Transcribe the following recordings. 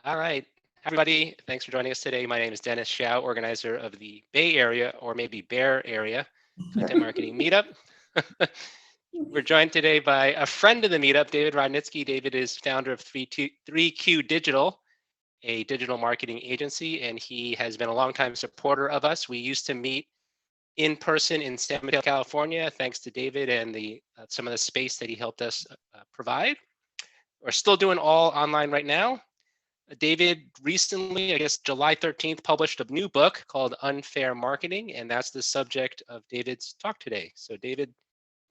All right, everybody, thanks for joining us today. My name is Dennis Shao, organizer of the Bay Area, or maybe Bear Area, Content Marketing Meetup. We're joined today by a friend of the meetup, David Rodnitzky. David is founder of 3Q Digital, a digital marketing agency, and he has been a longtime supporter of us. We used to meet in person in San Mateo, California, thanks to David and some of the space that he helped us provide. We're still doing all online right now. David recently, I guess July 13th, published a new book called Unfair Marketing, and that's the subject of David's talk today. So David,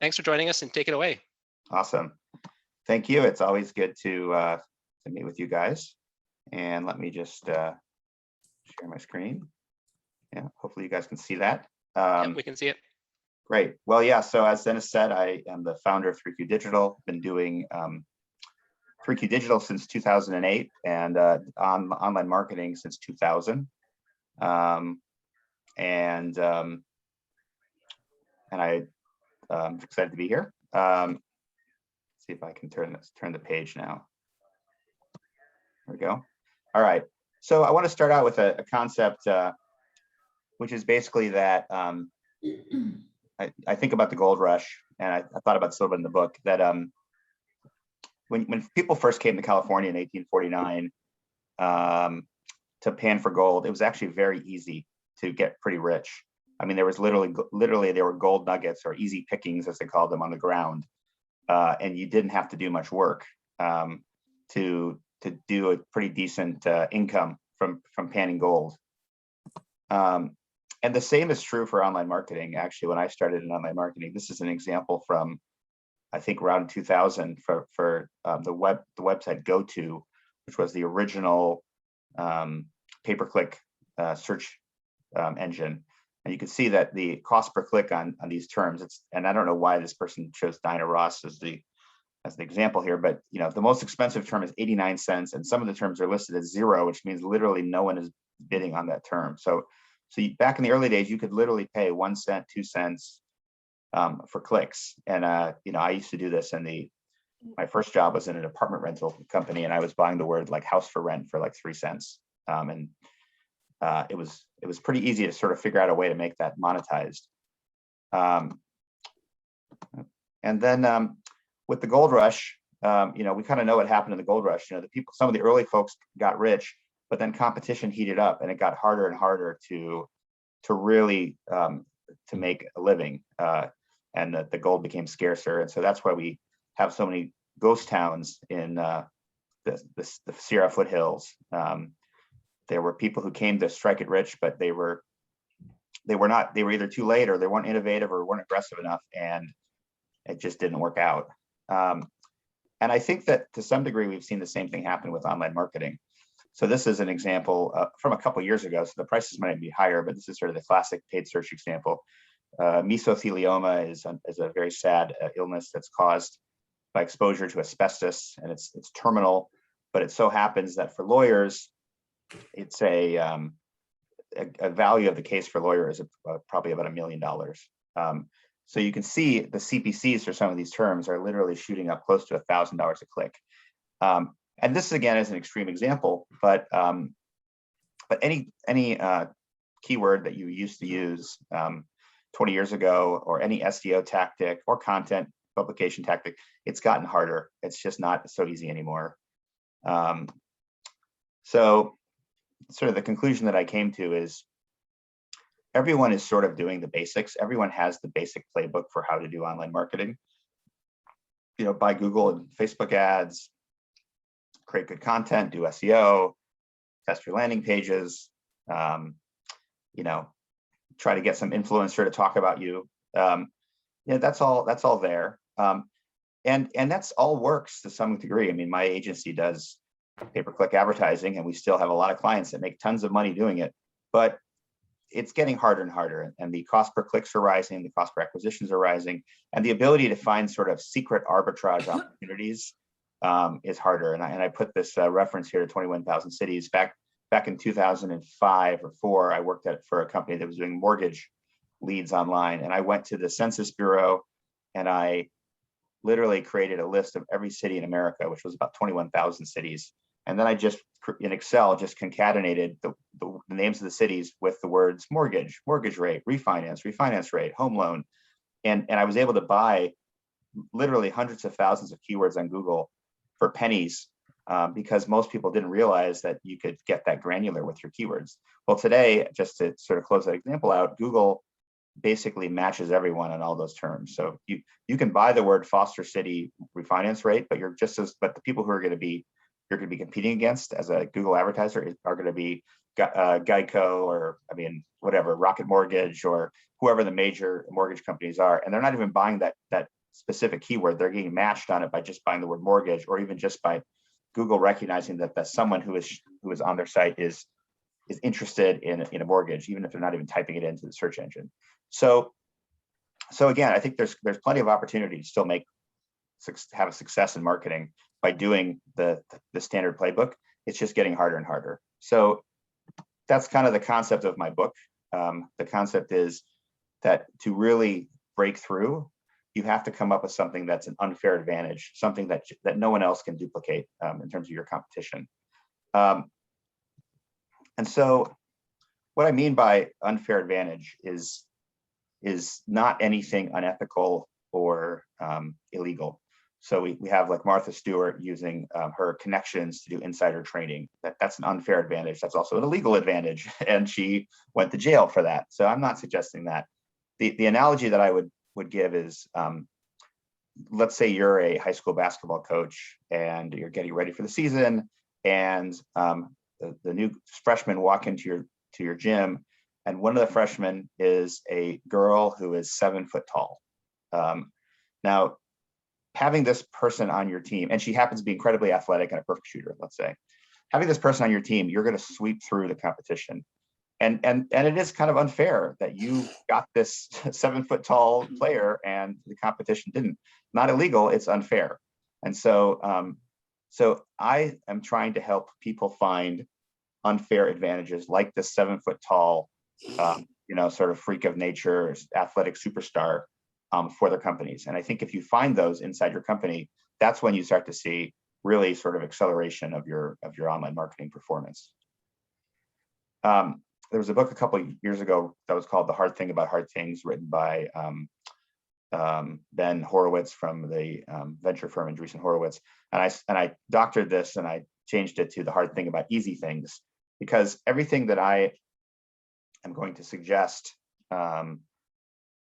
thanks for joining us and take it away. Awesome. Thank you. It's always good to meet with you guys. And let me just share my screen. Yeah, hopefully you guys can see that. Yep, we can see it. Great. Well, yeah, so as Dennis said, I am the founder of 3Q Digital. Been doing 3Q Digital since 2008 and on online marketing since 2000. I'm excited to be here. See if I can turn the page now. There we go. All right. So I want to start out with a concept, which is basically that I think about the gold rush, and I thought about this a little bit in the book, that when people first came to California in 1849 to pan for gold, it was actually very easy to get pretty rich. I mean, there was literally there were gold nuggets, or easy pickings, as they called them, on the ground, and you didn't have to do much work to do a pretty decent income from panning gold. And the same is true for online marketing. Actually, when I started in online marketing, this is an example from, I think, around 2000 for the website GoTo, which was the original pay-per-click search engine. And you can see that the cost per click on these terms, and I don't know why this person chose Dinah Ross as the example here, but the most expensive term is 89 cents, and some of the terms are listed as 0, which means literally no one is bidding on that term. So back in the early days, you could literally pay 1 cent, 2 cents for clicks. And I used to do this my first job was in an apartment rental company, and I was buying the word like house for rent for like 3 cents. And it was pretty easy to sort of figure out a way to make that monetized. And then with the gold rush, we kind of know what happened in the gold rush. Some of the early folks got rich, but then competition heated up, and it got harder and harder to really to make a living, and the gold became scarcer. And so that's why we have so many ghost towns in the Sierra foothills. There were people who came to strike it rich, but they were either too late, or they weren't innovative, or weren't aggressive enough, and it just didn't work out. And I think that to some degree we've seen the same thing happen with online marketing. So this is an example from a couple of years ago. So the prices might be higher, but this is sort of the classic paid search example. Mesothelioma is a very sad illness that's caused by exposure to asbestos, and it's terminal. But it so happens that for lawyers, it's a value of the case for lawyers is probably about $1 million. So you can see the CPCs for some of these terms are literally shooting up close to $1,000 a click. And this again is an extreme example, but any keyword that you used to use 20 years ago, or any SEO tactic or content publication tactic, it's gotten harder. It's just not so easy anymore. So sort of the conclusion that I came to is everyone is sort of doing the basics. Everyone has the basic playbook for how to do online marketing. Buy Google and Facebook ads, create good content, do SEO, test your landing pages, try to get some influencer to talk about you. That's all there. And that's all works to some degree. I mean, my agency does pay-per-click advertising, and we still have a lot of clients that make tons of money doing it, but it's getting harder and harder, and the cost per clicks are rising, the cost per acquisitions are rising, and the ability to find sort of secret arbitrage opportunities is harder. And I put this reference here to 21,000 cities. Back in 2005 or 4, I worked for a company that was doing mortgage leads online, and I went to the Census Bureau, and I literally created a list of every city in America, which was about 21,000 cities. And then I just, in Excel, just concatenated the names of the cities with the words mortgage, mortgage rate, refinance, refinance rate, home loan. And I was able to buy literally hundreds of thousands of keywords on Google for pennies, because most people didn't realize that you could get that granular with your keywords. Well, today, just to sort of close that example out, Google basically matches everyone on all those terms. So you can buy the word Foster City refinance rate, but but the people who are going to be you're going to be competing against as a Google advertiser are going to be Geico, or I mean whatever, Rocket Mortgage, or whoever the major mortgage companies are, and they're not even buying that specific keyword. They're getting matched on it by just buying the word mortgage, or even just by Google recognizing that someone who is on their site is interested in a mortgage, even if they're not even typing it into the search engine. So again, I think there's plenty of opportunity to still have a success in marketing by doing the standard playbook. It's just getting harder and harder. So that's kind of the concept of my book. The concept is that to really break through, you have to come up with something that's an unfair advantage, something that no one else can duplicate in terms of your competition. And so what I mean by unfair advantage is not anything unethical or illegal. So we have like Martha Stewart using her connections to do insider trading. That's an unfair advantage. That's also an illegal advantage, and she went to jail for that. So I'm not suggesting that. The analogy that I would give is, let's say you're a high school basketball coach and you're getting ready for the season, and the new freshmen walk into your gym, and one of the freshmen is a girl who is 7 foot tall. Now, having this person on your team, and she happens to be incredibly athletic and a perfect shooter, let's say, having this person on your team, you're going to sweep through the competition. And it is kind of unfair that you got this 7 foot tall player and the competition didn't. Not illegal, it's unfair. And so so I am trying to help people find unfair advantages like this 7 foot tall sort of freak of nature, athletic superstar for their companies. And I think if you find those inside your company, that's when you start to see really sort of acceleration of your online marketing performance. There was a book a couple of years ago that was called The Hard Thing About Hard Things, written by Ben Horowitz from the venture firm Andreessen Horowitz. And I doctored this and I changed it to The Hard Thing About Easy Things, because everything that I am going to suggest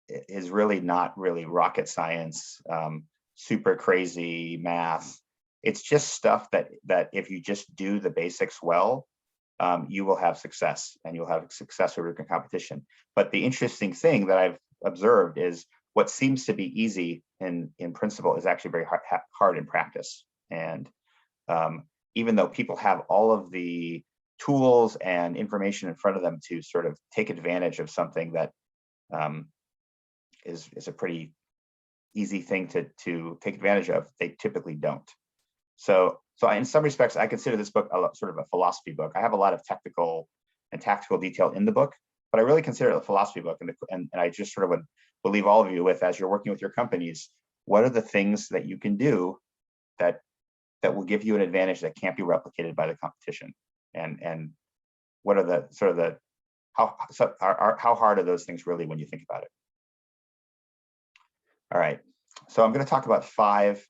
is really not really rocket science, super crazy math. It's just stuff that if you just do the basics well, you will have success, and you'll have success over your competition. But the interesting thing that I've observed is what seems to be easy in principle is actually very hard in practice. And even though people have all of the tools and information in front of them to sort of take advantage of something that is a pretty easy thing to take advantage of, they typically don't. So in some respects, I consider this book sort of a philosophy book. I have a lot of technical and tactical detail in the book, but I really consider it a philosophy book. And I just sort of would leave all of you with, as you're working with your companies, what are the things that you can do that will give you an advantage that can't be replicated by the competition? And what are the sort of how hard are those things really when you think about it? All right, so I'm going to talk about 5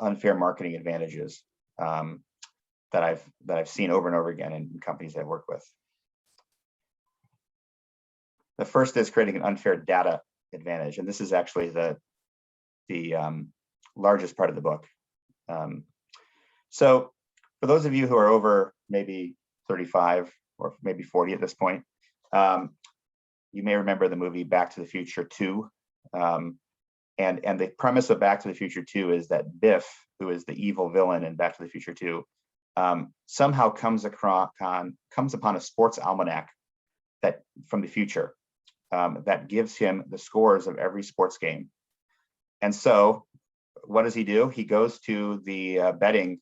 unfair marketing advantages that I've seen over and over again in companies I work with. The first is creating an unfair data advantage, and this is actually the largest part of the book. So for those of you who are over maybe 35 or maybe 40 at this point, you may remember the movie Back to the Future 2. And the premise of Back to the Future 2 is that Biff, who is the evil villain in Back to the Future 2, somehow comes upon a sports almanac that from the future that gives him the scores of every sports game. And so what does he do? He goes to the betting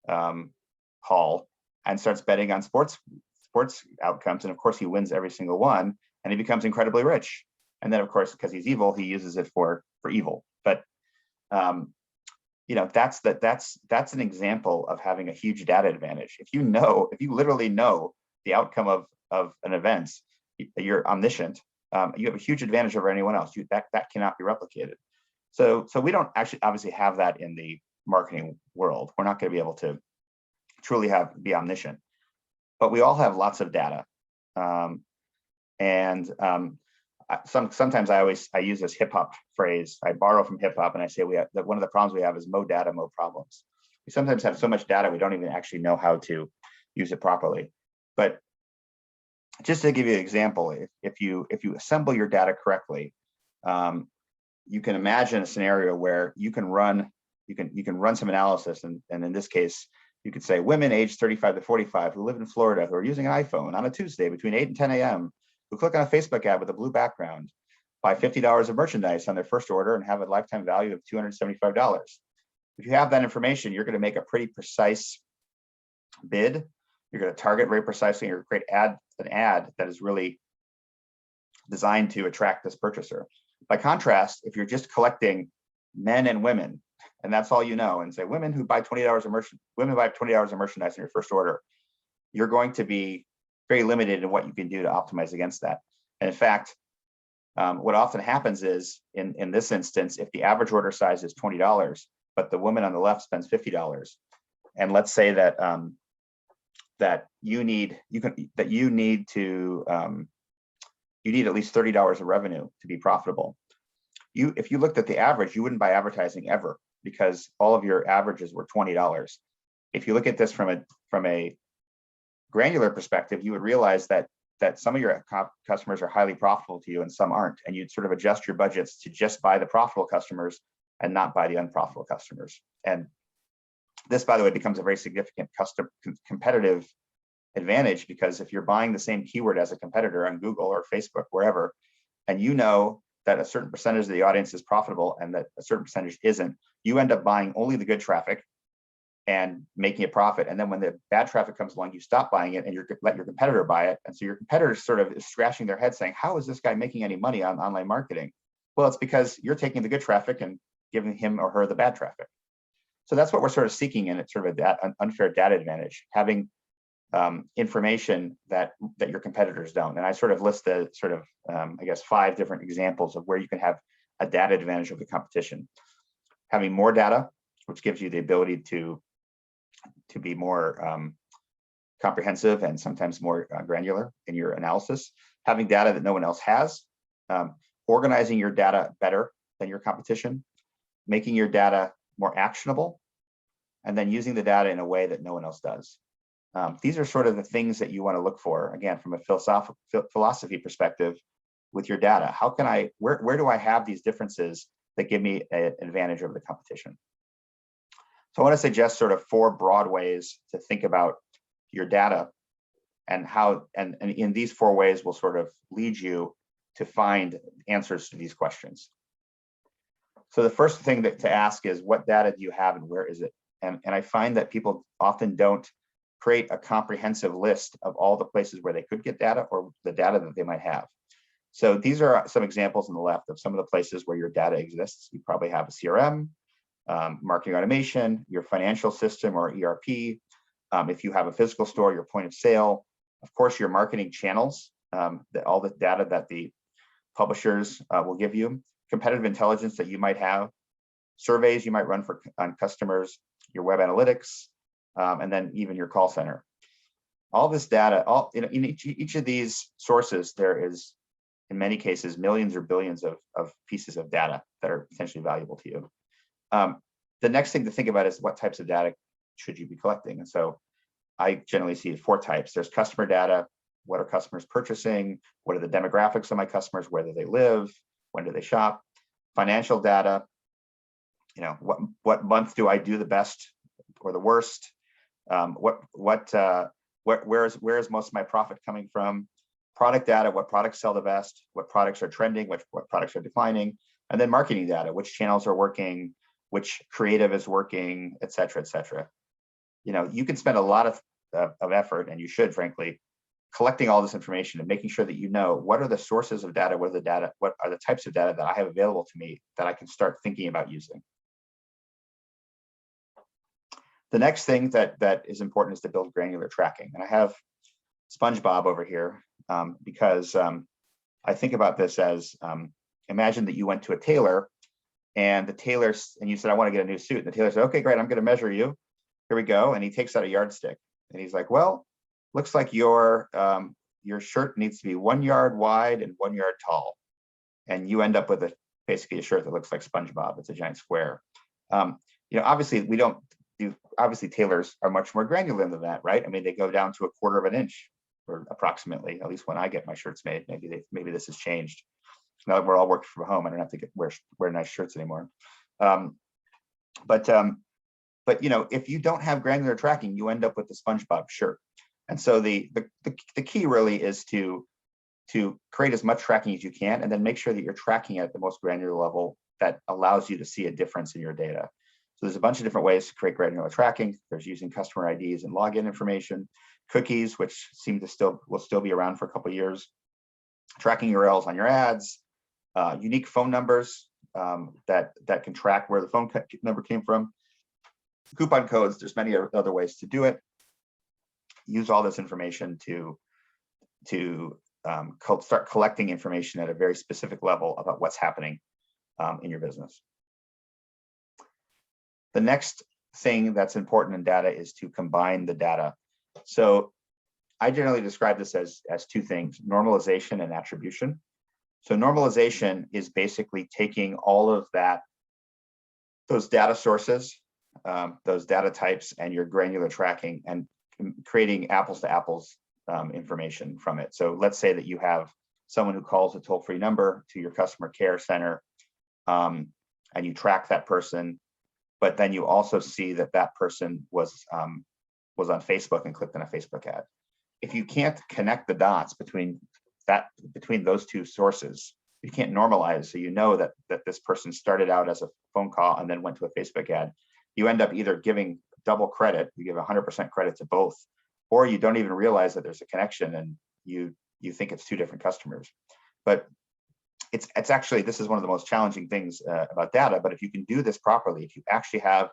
hall and starts betting on sports outcomes. And of course, he wins every single one, and he becomes incredibly rich. And then, of course, because he's evil, he uses it for evil. But that's an example of having a huge data advantage. If you literally know the outcome of an event, you're omniscient. You have a huge advantage over anyone else. That cannot be replicated. So we don't actually obviously have that in the marketing world. We're not going to be able to truly be omniscient, but we all have lots of data. Sometimes I use this hip hop phrase. I borrow from hip hop and I say that one of the problems we have is mo data, mo problems. We sometimes have so much data we don't even actually know how to use it properly. But just to give you an example, if you assemble your data correctly, you can imagine a scenario where you can run some analysis, and in this case, you could say women aged 35 to 45 who live in Florida who are using an iPhone on a Tuesday between 8 and 10 a.m. who click on a Facebook ad with a blue background, buy $50 of merchandise on their first order and have a lifetime value of $275. If you have that information, you're going to make a pretty precise bid. You're going to target very precisely. You're going to create an ad that is really designed to attract this purchaser. By contrast, if you're just collecting men and women, and that's all you know, and say women who buy $20 of merchandise in your first order, you're going to be very limited in what you can do to optimize against that. And in fact, what often happens is in this instance, if the average order size is $20, but the woman on the left spends $50, and let's say that you need at least $30 of revenue to be profitable. If you looked at the average, you wouldn't buy advertising ever because all of your averages were $20. If you look at this from a granular perspective, you would realize that some of your customers are highly profitable to you and some aren't, and you'd sort of adjust your budgets to just buy the profitable customers and not buy the unprofitable customers. And this, by the way, becomes a very significant competitive advantage, because if you're buying the same keyword as a competitor on Google or Facebook, wherever, and you know that a certain percentage of the audience is profitable and that a certain percentage isn't, you end up buying only the good traffic and making a profit. And then when the bad traffic comes along, you stop buying it and you let your competitor buy it. And so your competitor sort of is scratching their head saying, how is this guy making any money on online marketing? Well, it's because you're taking the good traffic and giving him or her the bad traffic. So that's what we're sort of seeking in it, sort of an unfair data advantage, having information that your competitors don't. And I sort of list the sort of, I guess, 5 different examples of where you can have a data advantage over the competition. Having more data, which gives you the ability to be more comprehensive and sometimes more granular in your analysis. Having data that no one else has. Organizing your data better than your competition. Making your data more actionable. And then using the data in a way that no one else does. These are sort of the things that you want to look for, again, from a philosophy perspective with your data. Where do I have these differences that give me an advantage over the competition? So I want to suggest sort of 4 broad ways to think about your data, and in these 4 ways will sort of lead you to find answers to these questions. So the first thing to ask is, what data do you have and where is it? And I find that people often don't create a comprehensive list of all the places where they could get data or the data that they might have. So these are some examples on the left of some of the places where your data exists. You probably have a CRM, marketing automation, your financial system or ERP. If you have a physical store, your point of sale, of course, your marketing channels, all the data that the publishers will give you, competitive intelligence that you might have, surveys you might run on customers, your web analytics, and then even your call center. All this data, in each of these sources, there is, in many cases, millions or billions of pieces of data that are potentially valuable to you. The next thing to think about is, what types of data should you be collecting? And so I generally see 4 types. There's customer data. What are customers purchasing? What are the demographics of my customers? Where do they live? When do they shop? Financial data. What month do I do the best or the worst? Where is most of my profit coming from? Product data, what products sell the best, what products are trending, what products are declining, and then marketing data, which channels are working, which creative is working, et cetera, et cetera. You can spend a lot of effort, and you should, frankly, collecting all this information and making sure that you know what are the sources of data, what are the types of data that I have available to me that I can start thinking about using. The next thing that is important is to build granular tracking. And I have SpongeBob over here because I think about this as imagine that you went to a tailor and you said, I want to get a new suit. And the tailor said, okay, great, I'm going to measure you. Here we go. And he takes out a yardstick and he's like, well, looks like your shirt needs to be 1 yard wide and 1 yard tall. And you end up with basically a shirt that looks like SpongeBob. It's a giant square. Obviously obviously tailors are much more granular than that, right? I mean, they go down to 1/4 of an inch or approximately, at least when I get my shirts made. Maybe this has changed. Now that we're all working from home, I don't have to wear nice shirts anymore. But if you don't have granular tracking, you end up with the SpongeBob shirt. And so the key really is to create as much tracking as you can, and then make sure that you're tracking at the most granular level that allows you to see a difference in your data. So there's a bunch of different ways to create granular tracking. There's using customer IDs and login information, cookies, which will still be around for a couple of years, tracking URLs on your ads, unique phone numbers that can track where the phone number came from, coupon codes. There's many other ways to do it. Use all this information to start collecting information at a very specific level about what's happening in your business. The next thing that's important in data is to combine the data. So I generally describe this as two things: normalization and attribution. So normalization is basically taking all of those data sources, those data types, and your granular tracking, and creating apples to apples information from it. So let's say that you have someone who calls a toll-free number to your customer care center, and you track that person, but then you also see that person was on Facebook and clicked on a Facebook ad. If you can't connect the dots between those two sources, you can't normalize, so you know that this person started out as a phone call and then went to a Facebook ad, you end up either giving double credit, you give 100% credit to both, or you don't even realize that there's a connection and you think it's two different customers. But it's actually, this is one of the most challenging things about data. But if you can do this properly, if you actually have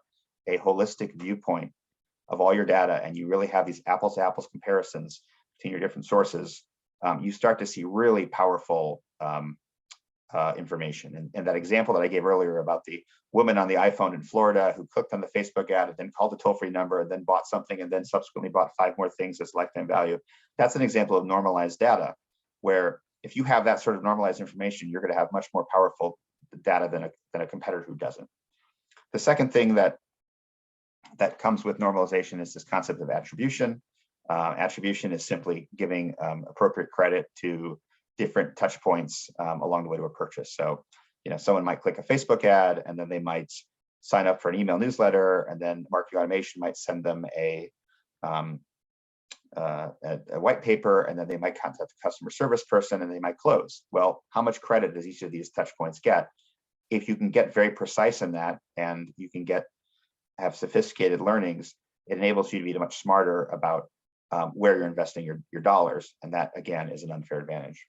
a holistic viewpoint of all your data, and you really have these apples to apples comparisons between your different sources, you start to see really powerful information. And that example that I gave earlier about the woman on the iPhone in Florida who clicked on the Facebook ad and then called a toll-free number and then bought something and then subsequently bought 5 more things as lifetime value. That's an example of normalized data, where if you have that sort of normalized information, you're going to have much more powerful data than a competitor who doesn't. The second thing that comes with normalization is this concept of attribution. Attribution is simply giving appropriate credit to different touch points along the way to a purchase. So, someone might click a Facebook ad, and then they might sign up for an email newsletter, and then marketing automation might send them a white paper, and then they might contact a customer service person, and they might close. Well, how much credit does each of these touch points get? If you can get very precise in that, and you can have sophisticated learnings, it enables you to be much smarter about where you're investing your dollars. And that, again, is an unfair advantage.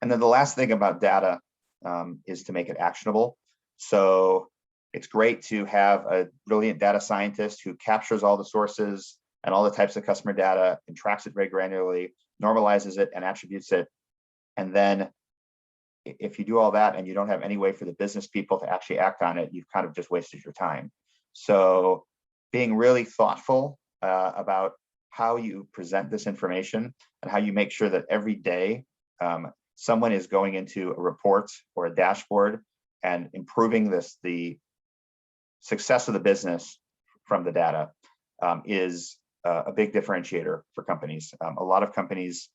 And then the last thing about data is to make it actionable. So it's great to have a brilliant data scientist who captures all the sources and all the types of customer data and tracks it very granularly, normalizes it and attributes it. And then if you do all that and you don't have any way for the business people to actually act on it, you've kind of just wasted your time. So being really thoughtful about how you present this information and how you make sure that every day someone is going into a report or a dashboard and improving the success of the business from the data is a big differentiator for companies. A lot of companies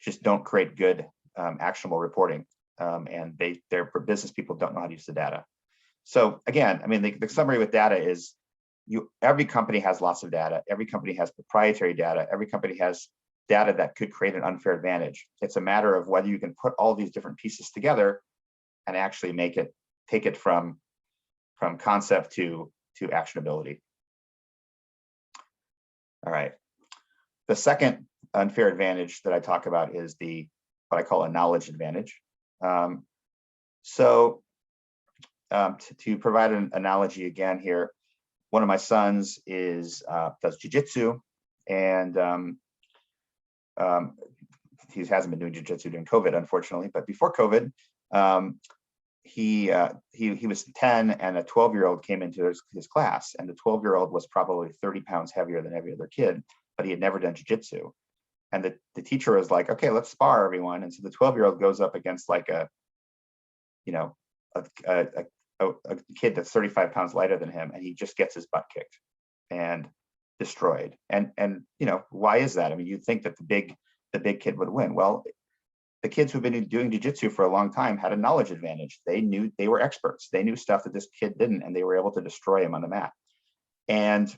just don't create good actionable reporting, and their business people don't know how to use the data. So again, I mean, the summary with data is every company has lots of data. Every company has proprietary data. Every company has data that could create an unfair advantage. It's a matter of whether you can put all these different pieces together and actually take it from concept to actionability. All right. The second unfair advantage that I talk about is what I call a knowledge advantage. So to provide an analogy again here, one of my sons does jujitsu, and he hasn't been doing jujitsu during COVID, unfortunately. But before COVID, he was 10, and a 12-year-old came into his class, and the 12-year-old was probably 30 pounds heavier than every other kid, but he had never done jujitsu. And the teacher was like, okay, let's spar, everyone. And so the 12-year-old goes up against like a kid that's 35 pounds lighter than him, and he just gets his butt kicked and destroyed. And why is that? I mean, you'd think that the big kid would win. Well, the kids who've been doing jiu-jitsu for a long time had a knowledge advantage. They were experts. They knew stuff that this kid didn't, and they were able to destroy him on the mat. And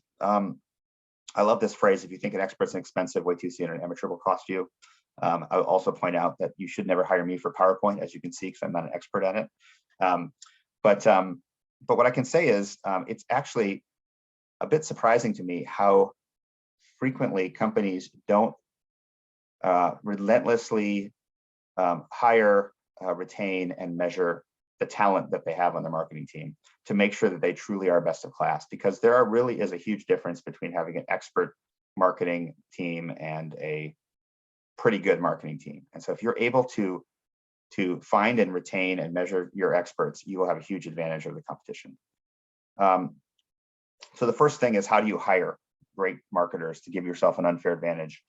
I love this phrase: if you think an expert's expensive, wait till you see what an amateur will cost you. I'll also point out that you should never hire me for PowerPoint, as you can see, because I'm not an expert at it. But what I can say is it's actually a bit surprising to me how frequently companies don't relentlessly hire, retain, and measure the talent that they have on their marketing team to make sure that they truly are best of class, because there really is a huge difference between having an expert marketing team and a pretty good marketing team. And so if you're able to find and retain and measure your experts, you will have a huge advantage over the competition. So the first thing is, how do you hire great marketers to give yourself an unfair advantage?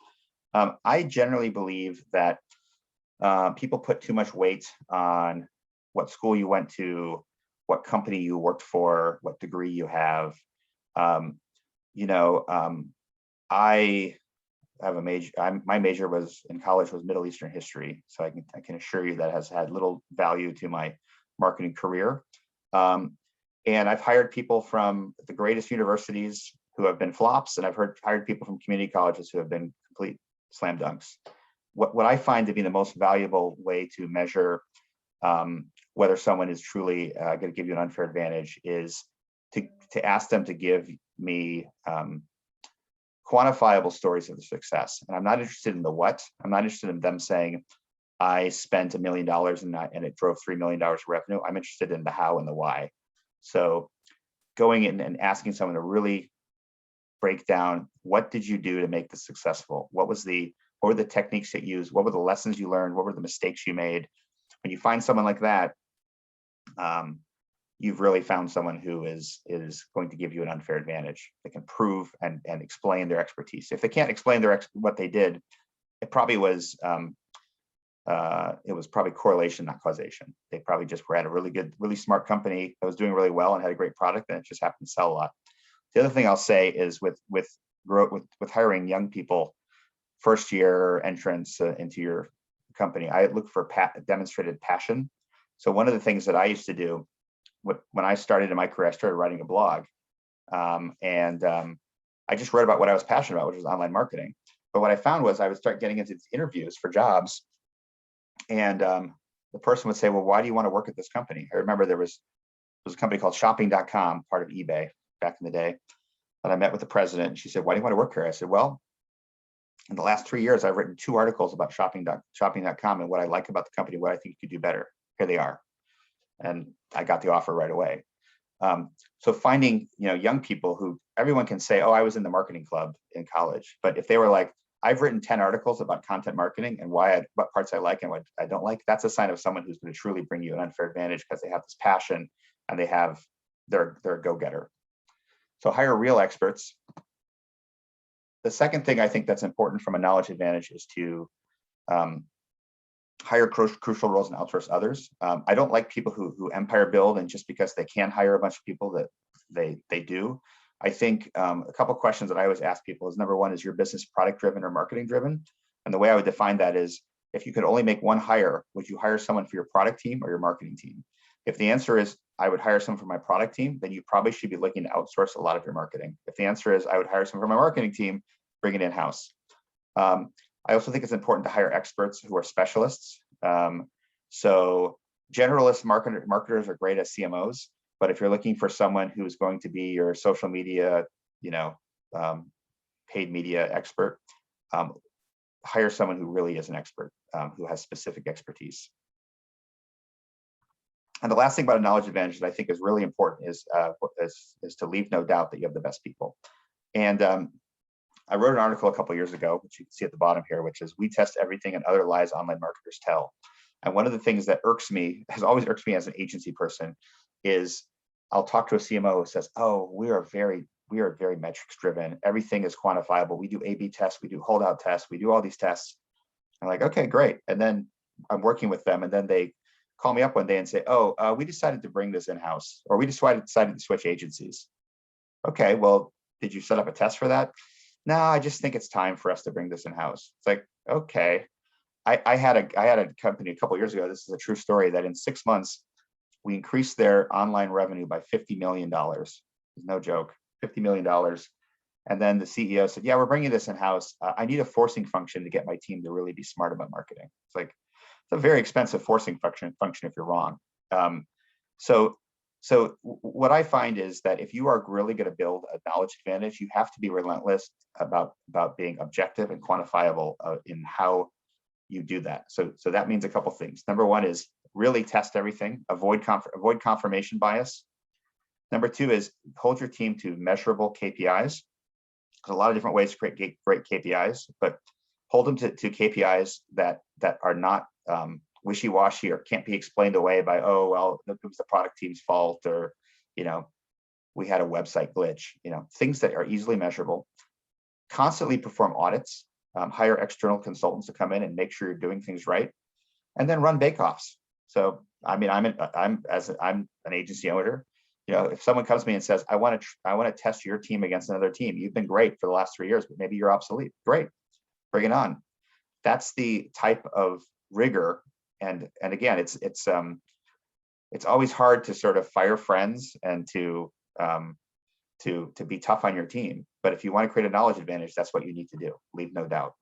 I generally believe that people put too much weight on what school you went to, what company you worked for, what degree you have. I have a major. My major was in college was Middle Eastern history, so I can assure you that has had little value to my marketing career. And I've hired people from the greatest universities who have been flops, and I've hired people from community colleges who have been complete slam dunks. What I find to be the most valuable way to measure whether someone is truly going to give you an unfair advantage is to ask them to give me quantifiable stories of the success. And I'm not interested in the what. I'm not interested in them saying, I spent $1 million and it drove $3 million of revenue. I'm interested in the how and the why. So going in and asking someone to really break down, what did you do to make this successful? What were the techniques that you used? What were the lessons you learned? What were the mistakes you made? When you find someone like that, you've really found someone who is going to give you an unfair advantage. They can prove and explain their expertise. If they can't explain what they did, it probably was probably correlation, not causation. They probably just were at a really smart company that was doing really well and had a great product, and it just happened to sell a lot. The other thing I'll say is with hiring young people, first year entrants into your company, I look for demonstrated passion. So one of the things that I used to do when I started in my career, I started writing a blog, and I just wrote about what I was passionate about, which was online marketing. But what I found was I would start getting into interviews for jobs, and the person would say, well, why do you want to work at this company? I remember there was a company called shopping.com, part of eBay back in the day, and I met with the president, and she said, why do you want to work here? I said, well, in the last 3 years, I've written 2 articles about shopping.com and what I like about the company, what I think you could do better. Here they are. And I got the offer right away. So finding, young people who everyone can say, oh, I was in the marketing club in college. But if they were like, I've written 10 articles about content marketing and what parts I like and what I don't like, that's a sign of someone who's going to truly bring you an unfair advantage, because they have this passion and they're a go-getter. So hire real experts. The second thing I think that's important from a knowledge advantage is to hire crucial roles and outsource others. I don't like people who empire build, and just because they can hire a bunch of people that they do. I think a couple of questions that I always ask people is, number one, is your business product driven or marketing driven? And the way I would define that is, if you could only make one hire, would you hire someone for your product team or your marketing team? If the answer is, I would hire someone for my product team, then you probably should be looking to outsource a lot of your marketing. If the answer is, I would hire someone for my marketing team, bring it in-house. I also think it's important to hire experts who are specialists. So generalist marketers are great as CMOs, but if you're looking for someone who's going to be your social media, paid media expert, hire someone who really is an expert, who has specific expertise. And the last thing about a knowledge advantage that I think is really important is to leave no doubt that you have the best people. And I wrote an article a couple of years ago, which you can see at the bottom here, which is "We test everything and other lies online marketers tell." And one of the things that has always irked me as an agency person, is I'll talk to a CMO who says, "Oh, we are very metrics driven. Everything is quantifiable. We do A/B tests, we do holdout tests, we do all these tests." I'm like, "Okay, great." And then I'm working with them, and then they call me up one day and say, "Oh, we decided to bring this in-house, or we decided to switch agencies." Okay, well, did you set up a test for that? No, I just think it's time for us to bring this in-house. It's like, okay. I had a company a couple of years ago, this is a true story, that in 6 months, we increased their online revenue by $50 million. No joke, $50 million. And then the CEO said, "Yeah, we're bringing this in-house. I need a forcing function to get my team to really be smart about marketing." It's like, it's a very expensive forcing function if you're wrong. So what I find is that if you are really going to build a knowledge advantage, you have to be relentless about being objective and quantifiable in how you do that. So that means a couple things. Number one is really test everything, avoid confirmation bias. Number two is hold your team to measurable KPIs. There's a lot of different ways to create great KPIs, but hold them to KPIs that are not wishy-washy or can't be explained away by, "Oh, well, it was the product team's fault," or, "We had a website glitch." Things that are easily measurable. Constantly perform audits, hire external consultants to come in and make sure you're doing things right, and then run bake-offs. So, I mean, I'm an agency owner. If someone comes to me and says, I want to test your team against another team. You've been great for the last 3 years, but maybe you're obsolete. Great, bring it on. That's the type of rigor. And again, it's always hard to sort of fire friends and to be tough on your team. But if you want to create a knowledge advantage, that's what you need to do. Leave no doubt.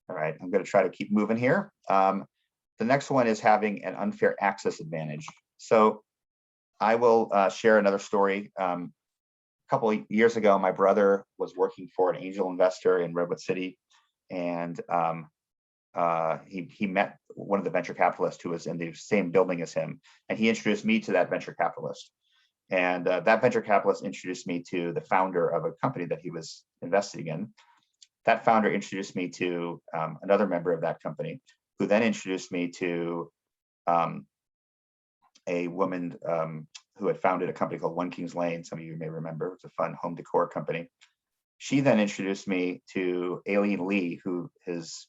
All right, I'm going to try to keep moving here. The next one is having an unfair access advantage. So I will share another story. A couple of years ago, my brother was working for an angel investor in Redwood City, and he met one of the venture capitalists who was in the same building as him, and he introduced me to that venture capitalist. And that venture capitalist introduced me to the founder of a company that he was investing in. That founder introduced me to another member of that company, who then introduced me to a woman who had founded a company called One Kings Lane. Some of you may remember. It's a fun home decor company. She then introduced me to Aileen Lee, who is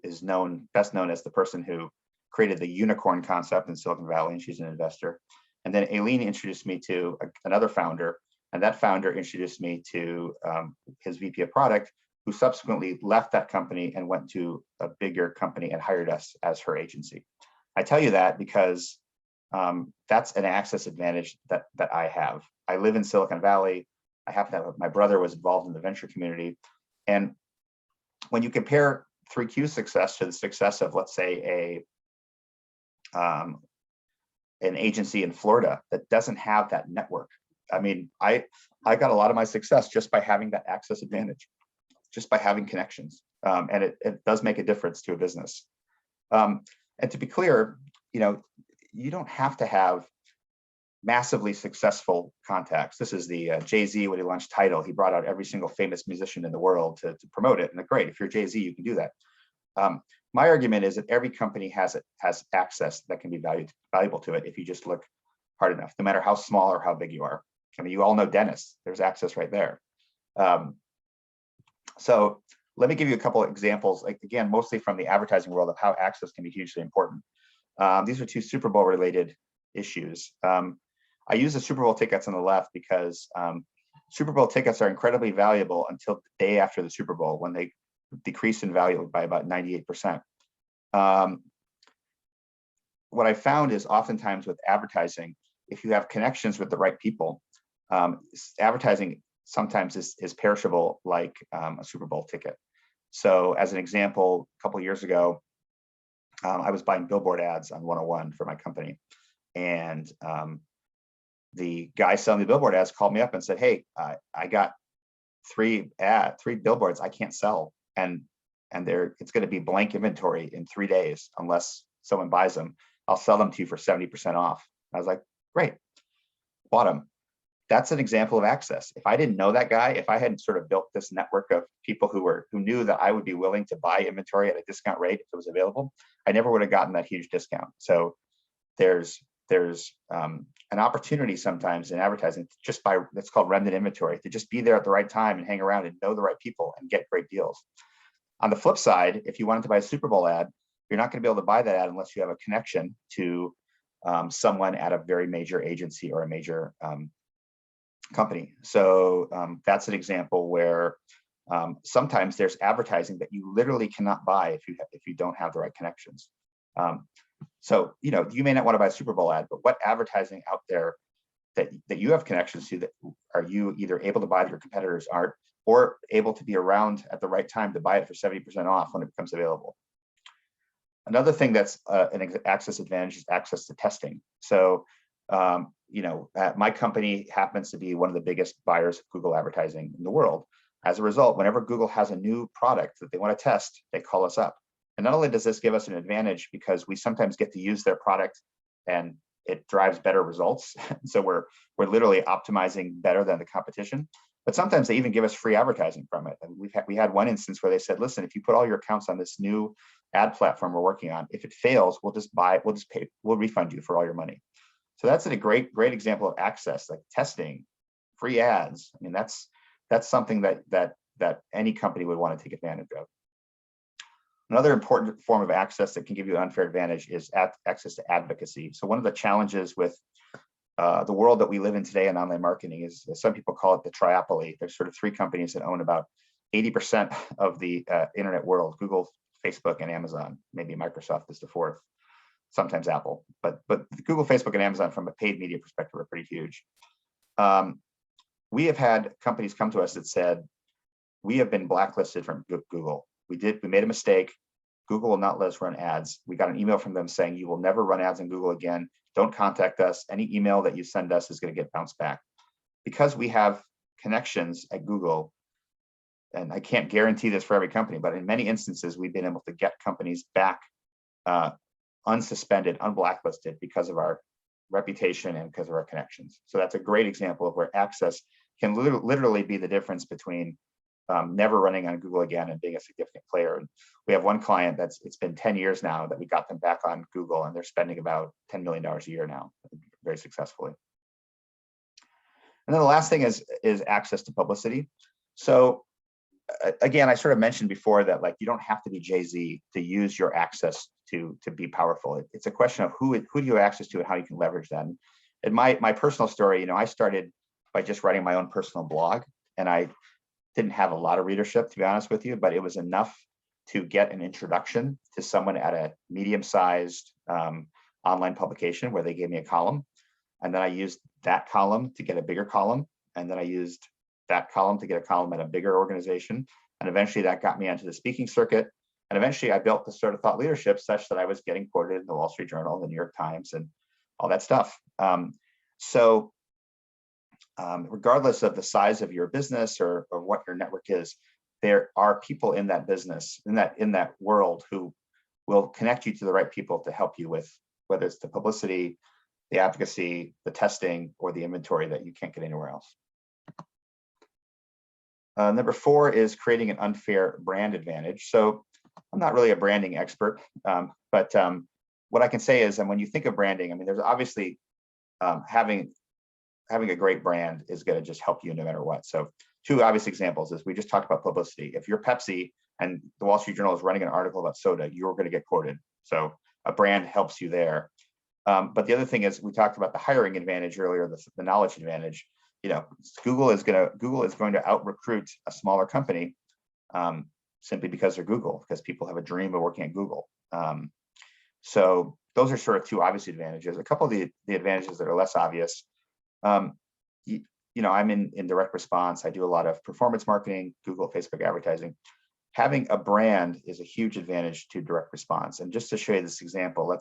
best known as the person who created the unicorn concept in Silicon Valley, and she's an investor. And then Aileen introduced me to another founder, and that founder introduced me to his VP of product, who subsequently left that company and went to a bigger company and hired us as her agency. I tell you that because that's an access advantage that I have. I live in Silicon Valley. I happen to have, my brother was involved in the venture community. And when you compare 3Q's success to the success of, let's say, an agency in Florida that doesn't have that network. I mean, I got a lot of my success just by having that access advantage, just by having connections. And it does make a difference to a business. And to be clear, you don't have to have massively successful contacts. This is the Jay-Z, when he launched Tidal, he brought out every single famous musician in the world to promote it. And great, if you're Jay-Z, you can do that. My argument is that every company has access that can be valuable to it if you just look hard enough, no matter how small or how big you are. I mean, you all know Dennis, there's access right there. So let me give you a couple of examples, like, again, mostly from the advertising world, of how access can be hugely important. These are two Super Bowl related issues. I use the Super Bowl tickets on the left because Super Bowl tickets are incredibly valuable until the day after the Super Bowl, when they decrease in value by about 98%. What I found is oftentimes with advertising, if you have connections with the right people, advertising sometimes is perishable, like a Super Bowl ticket. So as an example, a couple of years ago, I was buying billboard ads on 101 for my company. And the guy selling the billboard ads called me up and said, "Hey, I got three billboards I can't sell. And it's going to be blank inventory in 3 days unless someone buys them. I'll sell them to you for 70% off. I was like, great, bought them. That's an example of access. If I didn't know that guy, if I hadn't sort of built this network of people who knew that I would be willing to buy inventory at a discount rate if it was available, I never would have gotten that huge discount. So there's an opportunity sometimes in advertising just by, that's called remnant inventory, to just be there at the right time and hang around and know the right people and get great deals. On the flip side, if you wanted to buy a Super Bowl ad, you're not going to be able to buy that ad unless you have a connection to someone at a very major agency or a major company. So that's an example where sometimes there's advertising that you literally cannot buy if you don't have the right connections. So you may not want to buy a Super Bowl ad, but what advertising out there that you have connections to, that are you either able to buy that your competitors aren't, or able to be around at the right time to buy it for 70% off when it becomes available? Another thing that's an access advantage is access to testing. So my company happens to be one of the biggest buyers of Google advertising in the world. As a result, whenever Google has a new product that they want to test, they call us up. And not only does this give us an advantage because we sometimes get to use their product and it drives better results. So we're literally optimizing better than the competition, but sometimes they even give us free advertising from it. And we had one instance where they said, listen, if you put all your accounts on this new ad platform we're working on, if it fails, we'll refund you for all your money. So that's a great example of access, like testing, free ads. I mean, that's something that any company would want to take advantage of. Another important form of access that can give you an unfair advantage is access to advocacy. So one of the challenges with the world that we live in today in online marketing is, some people call it the triopoly. There's sort of three companies that own about 80% of the internet world: Google, Facebook, and Amazon. Maybe Microsoft is the fourth, sometimes Apple. But Google, Facebook, and Amazon from a paid media perspective are pretty huge. We have had companies come to us that said, we have been blacklisted from Google. We made a mistake. Google will not let us run ads. We got an email from them saying, you will never run ads on Google again. Don't contact us. Any email that you send us is going to get bounced back. Because we have connections at Google, and I can't guarantee this for every company, but in many instances, we've been able to get companies back unsuspended, unblacklisted because of our reputation and because of our connections. So that's a great example of where access can literally be the difference between never running on Google again and being a significant player. And we have one client it's been 10 years now that we got them back on Google, and they're spending about $10 million a year now, very successfully. And then the last thing is access to publicity. So again, I sort of mentioned before that, like, you don't have to be Jay-Z to use your access to be powerful. It's a question of who do you have access to and how you can leverage that. And my personal story, I started by just writing my own personal blog, and I didn't have a lot of readership, to be honest with you, but it was enough to get an introduction to someone at a medium-sized online publication where they gave me a column. And then I used that column to get a bigger column. And then I used that column to get a column at a bigger organization. And eventually that got me onto the speaking circuit. And eventually I built this sort of thought leadership such that I was getting quoted in the Wall Street Journal, the New York Times, and all that stuff. Regardless of the size of your business or what your network is, there are people in that business, in that world, who will connect you to the right people to help you with, whether it's the publicity, the advocacy, the testing, or the inventory that you can't get anywhere else. Number 4 is creating an unfair brand advantage. So I'm not really a branding expert, but what I can say is, and when you think of branding, I mean, there's obviously having a great brand is going to just help you no matter what. So 2 obvious examples is, we just talked about publicity. If you're Pepsi and the Wall Street Journal is running an article about soda, you're going to get quoted. So a brand helps you there. But the other thing is, we talked about the hiring advantage earlier, the knowledge advantage. Google is going to out recruit a smaller company simply because they're Google, because people have a dream of working at Google. So those are sort of 2 obvious advantages. A couple of the advantages that are less obvious. I'm in direct response. I do a lot of performance marketing, Google, Facebook advertising. Having a brand is a huge advantage to direct response. And just to show you this example,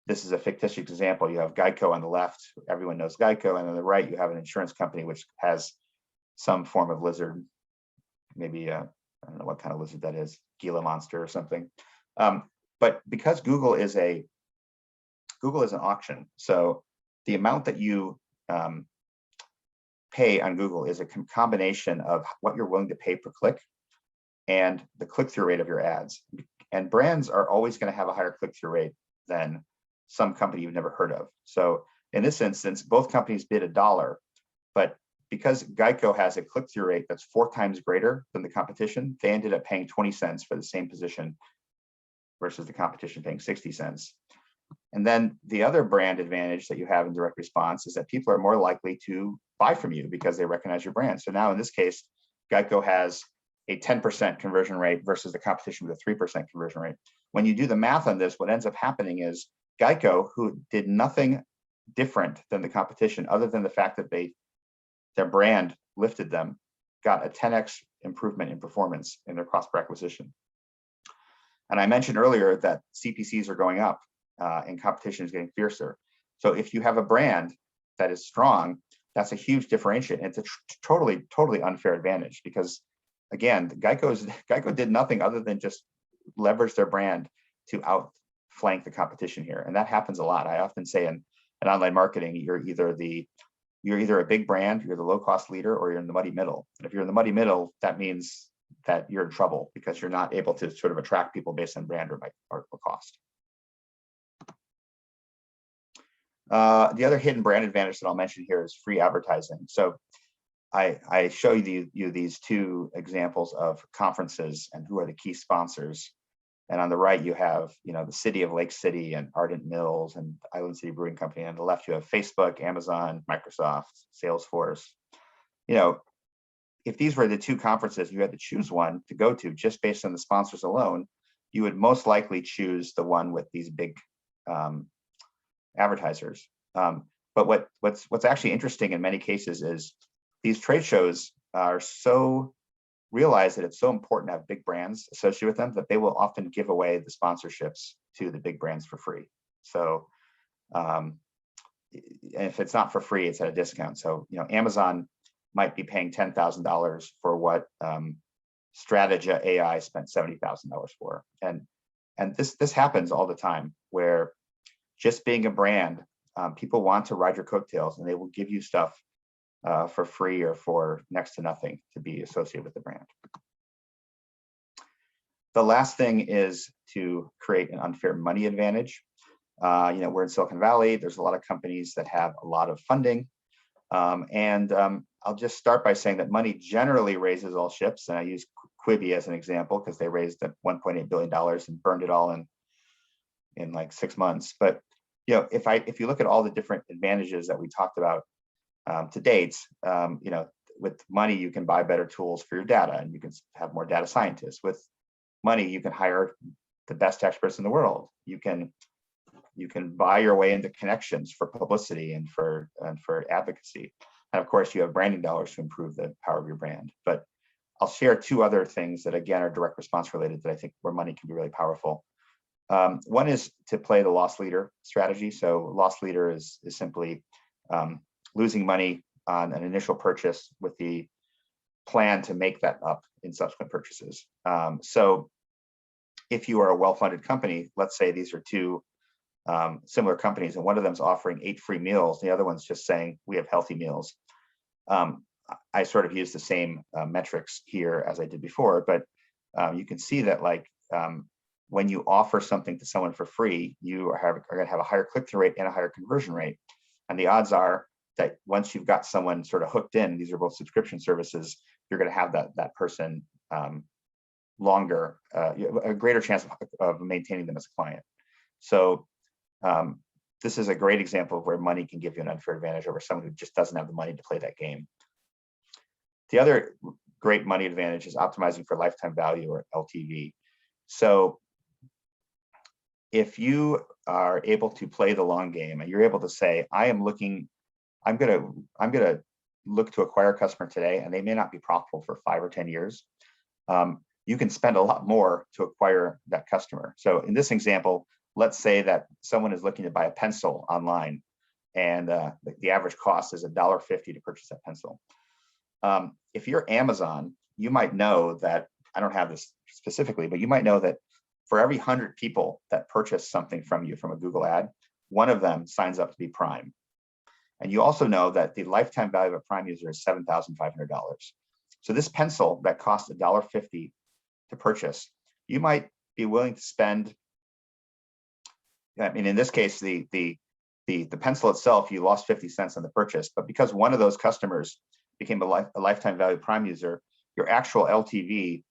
this is a fictitious example. You have Geico on the left. Everyone knows Geico. And on the right, you have an insurance company which has some form of lizard, maybe I don't know what kind of lizard that is, Gila monster or something. But because Google is a Google is an auction. So the amount that you pay on Google is a combination of what you're willing to pay per click and the click-through rate of your ads. And brands are always going to have a higher click-through rate than some company you've never heard of. So in this instance, both companies bid $1, but because Geico has a click-through rate that's 4 times greater than the competition, they ended up paying 20 cents for the same position versus the competition paying 60 cents. And then the other brand advantage that you have in direct response is that people are more likely to buy from you because they recognize your brand. So now in this case, Geico has a 10% conversion rate versus the competition with a 3% conversion rate. When you do the math on this, what ends up happening is Geico, who did nothing different than the competition other than the fact that their brand lifted them, got a 10x improvement in performance in their cost per acquisition. And I mentioned earlier that CPCs are going up and competition is getting fiercer. So if you have a brand that is strong, that's a huge differentiator. It's a totally unfair advantage because, again, Geico did nothing other than just leverage their brand to outflank the competition here, and that happens a lot. I often say in online marketing, you're either a big brand, you're the low-cost leader, or you're in the muddy middle. And if you're in the muddy middle, that means that you're in trouble because you're not able to sort of attract people based on brand or cost. The other hidden brand advantage that I'll mention here is free advertising. So I show you these two examples of conferences and who are the key sponsors. And on the right, you have, the city of Lake City and Ardent Mills and Island City Brewing Company. On the left, you have Facebook, Amazon, Microsoft, Salesforce. If these were the two conferences, you had to choose one to go to just based on the sponsors alone, you would most likely choose the one with these big advertisers. But what's actually interesting in many cases is these trade shows are so realize that it's so important to have big brands associated with them that they will often give away the sponsorships to the big brands for free. So if it's not for free, it's at a discount. So Amazon might be paying $10,000 for what Strategia AI spent $70,000 for, and this happens all the time where just being a brand, people want to ride your coattails and they will give you stuff for free or for next to nothing to be associated with the brand. The last thing is to create an unfair money advantage. We're in Silicon Valley. There's a lot of companies that have a lot of funding. I'll just start by saying that money generally raises all ships. And I use Quibi as an example because they raised $1.8 billion and burned it all in like 6 months. But if you look at all the different advantages that we talked about to date, with money, you can buy better tools for your data and you can have more data scientists. With money, you can hire the best experts in the world. You can buy your way into connections for publicity and for advocacy. And of course, you have branding dollars to improve the power of your brand. But I'll share 2 other things that, again, are direct response related that I think where money can be really powerful. One is to play the loss leader strategy. So loss leader is simply losing money on an initial purchase with the plan to make that up in subsequent purchases. So if you are a well-funded company, let's say these are 2 similar companies, and one of them is offering 8 free meals, the other one's just saying we have healthy meals. I sort of use the same metrics here as I did before, but you can see that when you offer something to someone for free, you are going to have a higher click-through rate and a higher conversion rate. And the odds are that once you've got someone sort of hooked in, these are both subscription services, you're going to have that person longer, a greater chance of maintaining them as a client. So this is a great example of where money can give you an unfair advantage over someone who just doesn't have the money to play that game. The other great money advantage is optimizing for lifetime value, or LTV. So if you are able to play the long game and you're able to say, I'm gonna look to acquire a customer today, and they may not be profitable for 5 or 10 years, you can spend a lot more to acquire that customer. So in this example, let's say that someone is looking to buy a pencil online, and the average cost is $1.50 to purchase that pencil. If you're Amazon, you might know that, I don't have this specifically, but you might know that for every 100 people that purchase something from you from a Google ad, one of them signs up to be Prime. And you also know that the lifetime value of a Prime user is $7,500. So this pencil that costs $1.50 to purchase, you might be willing to spend, I mean, in this case, the pencil itself, you lost 50 cents on the purchase, but because one of those customers became a lifetime value Prime user, your actual LTV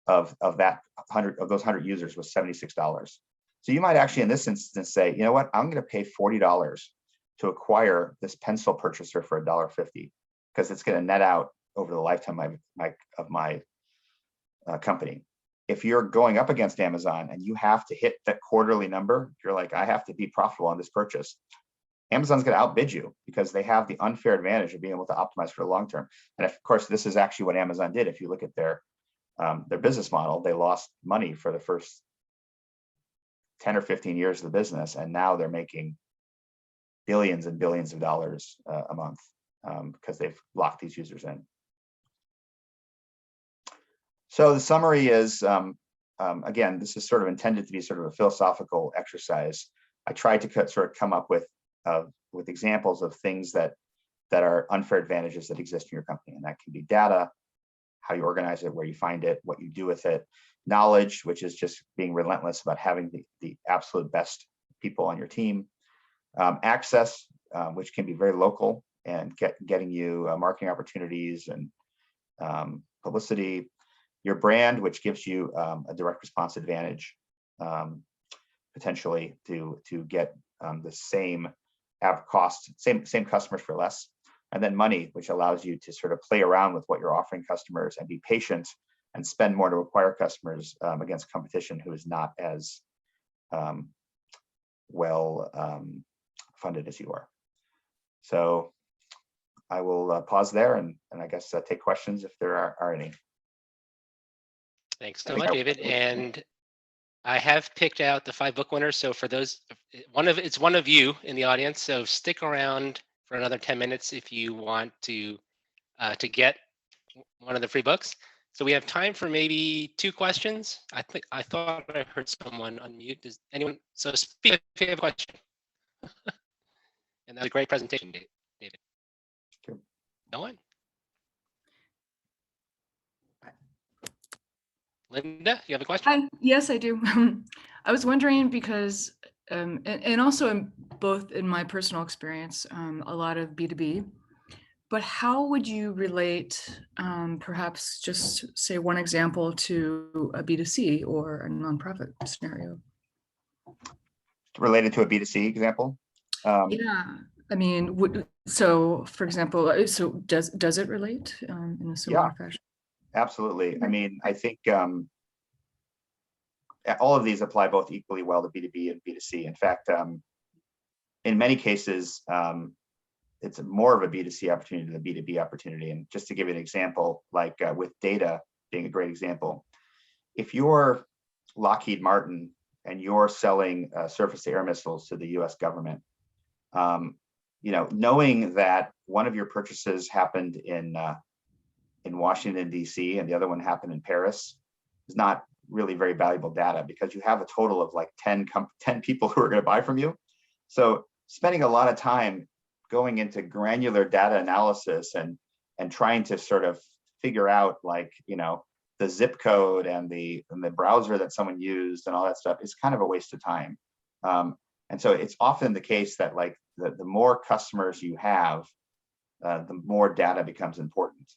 of those 100 users was $76. So you might actually, in this instance, say, you know what, I'm going to pay $40 to acquire this pencil purchaser for $1.50 because it's going to net out over the lifetime of my company. If you're going up against Amazon and you have to hit that quarterly number, you're like, I have to be profitable on this purchase. Amazon's going to outbid you because they have the unfair advantage of being able to optimize for the long term. And of course, this is actually what Amazon did. If you look at their business model, they lost money for the first 10 or 15 years of the business, and now they're making billions and billions of dollars a month because they've locked these users in. So the summary is, again, this is sort of intended to be sort of a philosophical exercise. I tried to sort of come up with examples of things that are unfair advantages that exist in your company, and that can be data, how you organize it, where you find it, what you do with it, knowledge, which is just being relentless about having the absolute best people on your team, access, which can be very local and getting you marketing opportunities and publicity, your brand, which gives you a direct response advantage, potentially to get the same cost, same customers for less, and then money, which allows you to sort of play around with what you're offering customers and be patient and spend more to acquire customers against competition who is not as well funded as you are. So I will pause there and I guess take questions if there are any. Thanks so much, David. And I have picked out the 5 book winners. So for those, it's one of you in the audience. So stick around for another 10 minutes if you want to get one of the free books. So we have time for maybe 2 questions. I thought I heard someone unmute. Does anyone? So speak if you have a question. And that's a great presentation, David. Sure. No one? Linda, you have a question? Yes, I do. I was wondering because, and also both in my personal experience, a lot of B2B, but how would you relate, perhaps just say one example to a B2C or a nonprofit scenario? Related to a B2C example? Yeah, I mean, so for example, so does it relate in a similar fashion? Absolutely. I mean, I think all of these apply both equally well to B2B and B2C. In fact, in many cases, it's more of a B2C opportunity than a B2B opportunity. And just to give you an example, like with data being a great example, if you're Lockheed Martin and you're selling surface-to-air missiles to the U.S. government, knowing that one of your purchases happened in Washington, D.C., and the other one happened in Paris is not really very valuable data because you have a total of like 10 people who are going to buy from you. So spending a lot of time going into granular data analysis and trying to sort of figure out the zip code and the browser that someone used and all that stuff is kind of a waste of time. And so it's often the case that like the more customers you have, the more data becomes important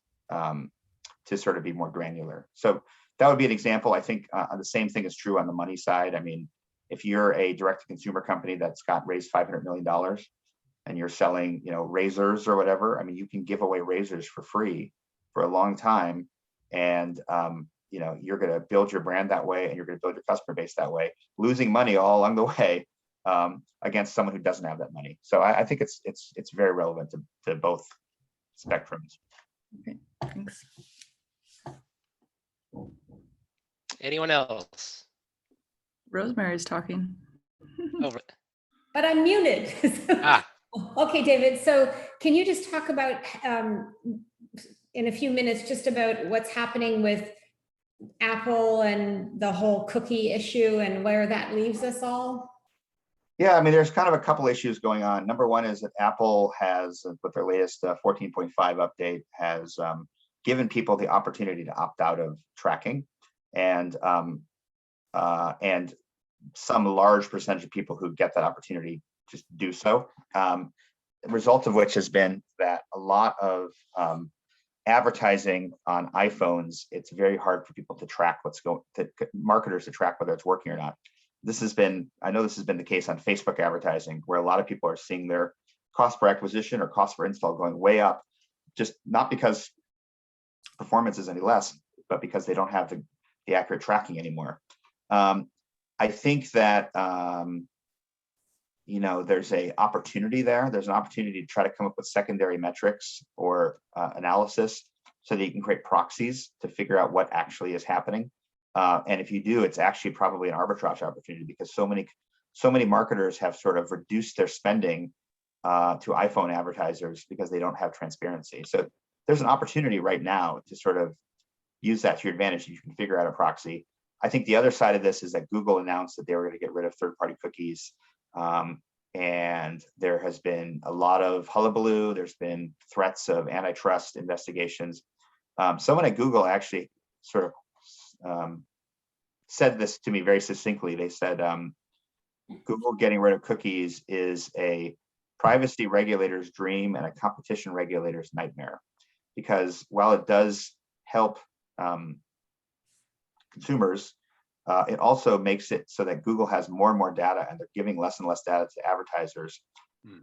to sort of be more granular. So that would be an example. I think the same thing is true on the money side. I mean, if you're a direct-to-consumer company that's raised $500 million and you're selling, razors or whatever, I mean, you can give away razors for free for a long time, and you're going to build your brand that way, and you're going to build your customer base that way, losing money all along the way against someone who doesn't have that money. So I think it's very relevant to both spectrums. Okay, thanks. Anyone else? Rosemary's talking. Over. But I'm muted. Okay, David. So can you just talk about in a few minutes just about what's happening with Apple and the whole cookie issue and where that leaves us all? Yeah, I mean, there's kind of a couple issues going on. Number one is that Apple has, with their latest 14.5 update, has given people the opportunity to opt out of tracking, and some large percentage of people who get that opportunity just do so. The result of which has been that a lot of advertising on iPhones, it's very hard for people to track marketers to track whether it's working or not. I know this has been the case on Facebook advertising, where a lot of people are seeing their cost per acquisition or cost per install going way up, just not because performance is any less, but because they don't have the accurate tracking anymore. I think that there's an opportunity there. There's an opportunity to try to come up with secondary metrics or analysis so that you can create proxies to figure out what actually is happening. And if you do, it's actually probably an arbitrage opportunity, because so many marketers have sort of reduced their spending to iPhone advertisers because they don't have transparency. So there's an opportunity right now to sort of use that to your advantage. You can figure out a proxy. I think the other side of this is that Google announced that they were going to get rid of third-party cookies. And there has been a lot of hullabaloo. There's been threats of antitrust investigations. Someone at Google actually sort of said this to me very succinctly. They said, Google getting rid of cookies is a privacy regulator's dream and a competition regulator's nightmare, because while it does help consumers, it also makes it so that Google has more and more data, and they're giving less and less data to advertisers.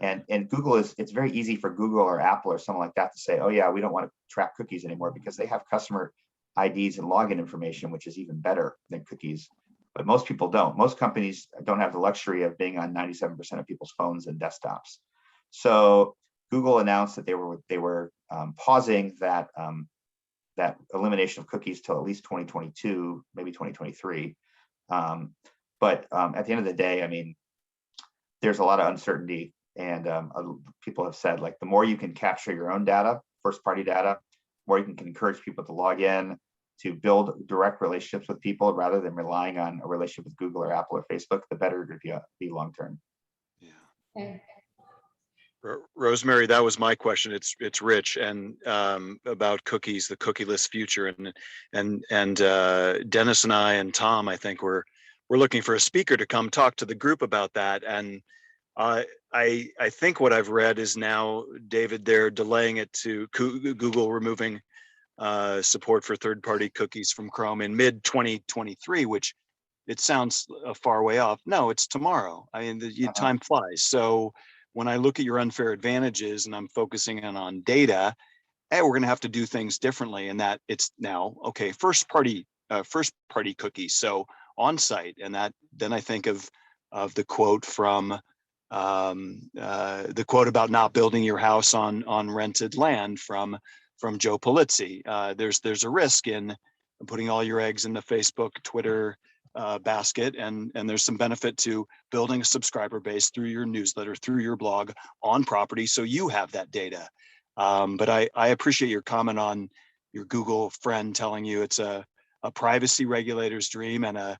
And Google it's very easy for Google or Apple or someone like that to say, oh yeah, we don't want to track cookies anymore, because they have customer IDs and login information, which is even better than cookies. But most people don't. Most companies don't have the luxury of being on 97% of people's phones and desktops. So Google announced that they were pausing that elimination of cookies till at least 2022, maybe 2023. But at the end of the day, I mean, there's a lot of uncertainty, and people have said, like, the more you can capture your own data, first-party data, the more you can encourage people to log in, to build direct relationships with people rather than relying on a relationship with Google or Apple or Facebook, the better it would be long-term. Yeah. Okay. Rosemary, that was my question. It's Rich, and about cookies, the cookieless future, and Dennis and I and Tom, I think we're looking for a speaker to come talk to the group about that. And I think what I've read is now, David, they're delaying it to Google removing support for third-party cookies from Chrome in mid-2023, which it sounds a far way off. No, it's tomorrow. I mean, time flies. So when I look at your unfair advantages and I'm focusing on data, hey, we're going to have to do things differently. And that it's now, okay, first party cookies. So on site. And that, then I think of the quote from the quote about not building your house on rented land from Joe Publicity. There's a risk in putting all your eggs in the Facebook, Twitter basket, and there's some benefit to building a subscriber base through your newsletter, through your blog on property, so you have that data. But I appreciate your comment on your Google friend telling you it's a privacy regulator's dream and a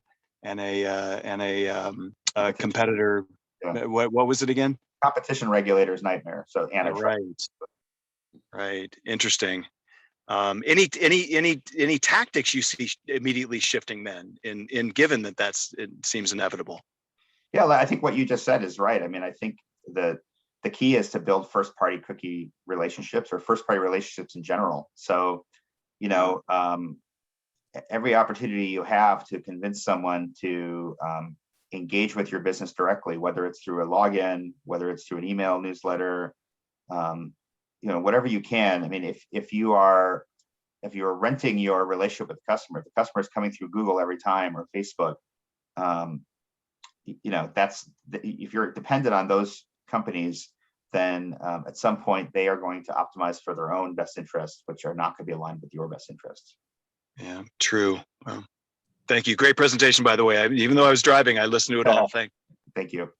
competitor. Yeah. What was it again? Competition regulator's nightmare. So antitrust. Right. Interesting. Any tactics you see immediately shifting then in given that it seems inevitable? Yeah, I think what you just said is right. I mean, I think the key is to build first party cookie relationships, or first party relationships in general. So, every opportunity you have to convince someone to engage with your business directly, whether it's through a login, whether it's through an email newsletter, whatever you can. I mean, if you are renting your relationship with the customer is coming through Google every time, or Facebook, if you're dependent on those companies, then at some point they are going to optimize for their own best interests, which are not going to be aligned with your best interests. Yeah, true. Well, thank you. Great presentation, by the way. Even though I was driving, I listened to it all. Thank you.